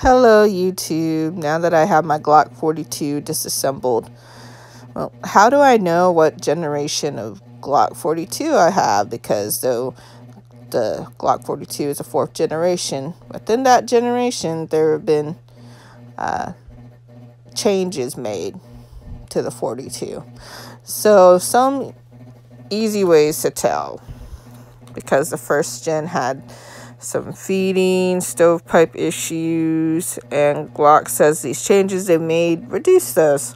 Hello YouTube. Now that I have my Glock 42 disassembled, well, how do I know what generation of Glock 42 I have? Because though the Glock 42 is a 4th generation, within that generation there have been changes made to the 42. So some easy ways to tell, because the 1st gen had some feeding, stovepipe issues, and Glock says these changes they made reduce those.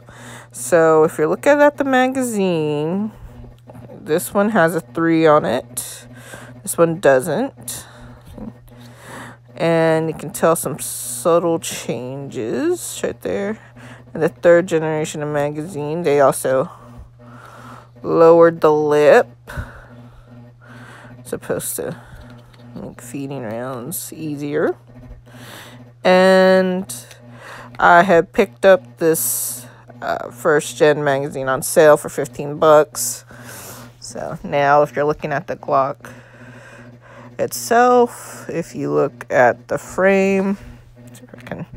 So if you're looking at the magazine, this one has a 3 on it. This one doesn't. And you can tell some subtle changes right there. In the 3rd generation of magazine, they also lowered the lip. It's supposed to make feeding rounds easier. And I had picked up this 1st gen magazine on sale for 15 bucks. So now if you're looking at the Glock itself, if you look at the frame, see if I can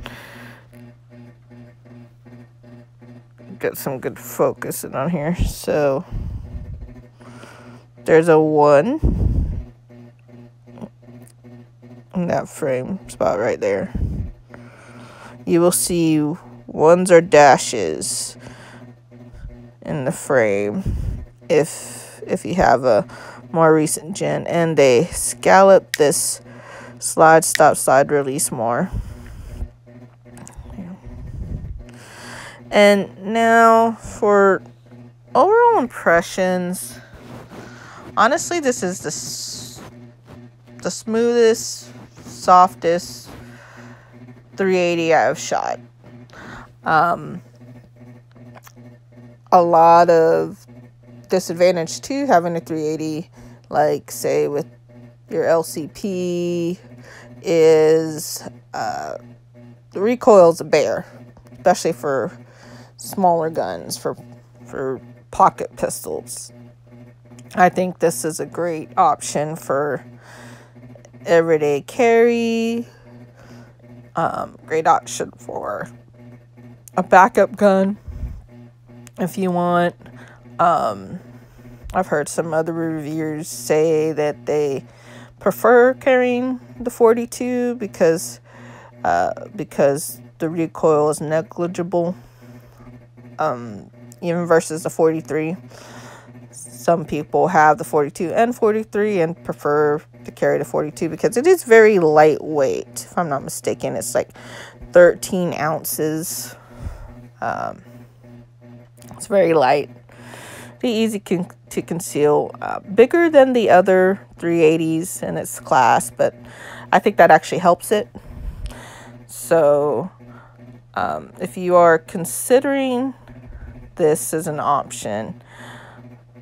get some good focus in on here. So there's a 1 in that frame spot right there. You will see 1s or dashes in the frame if you have a more recent gen, and they scallop this slide stop slide release more. And now for overall impressions, honestly this is the smoothest, softest 380 I've shot. A lot of disadvantage to having a 380, like say with your LCP, is the recoil's a bear, especially for smaller guns, for pocket pistols. I think this is a great option for everyday carry. Great option for a backup gun if you want. I've heard some other reviewers say that they prefer carrying the 42 because the recoil is negligible, even versus the 43. Some people have the 42 and 43 and prefer to carry the 42 because it is very lightweight. If I'm not mistaken, it's like 13 ounces. It's very light, easy to conceal, bigger than the other 380s in its class, but I think that actually helps it. So if you are considering this as an option,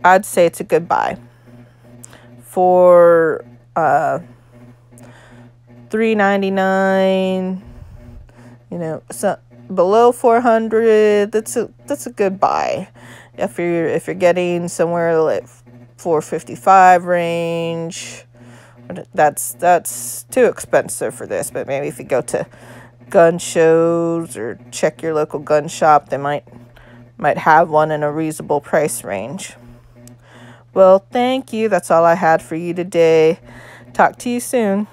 I'd say it's a good buy. For $3.99, you know, so below 400, that's a good buy. If you're getting somewhere like 455 range, that's too expensive for this. But maybe if you go to gun shows or check your local gun shop, they might have one in a reasonable price range. Well, thank you. That's all I had for you today. Talk to you soon.